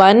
1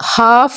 ½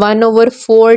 1/4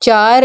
4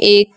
1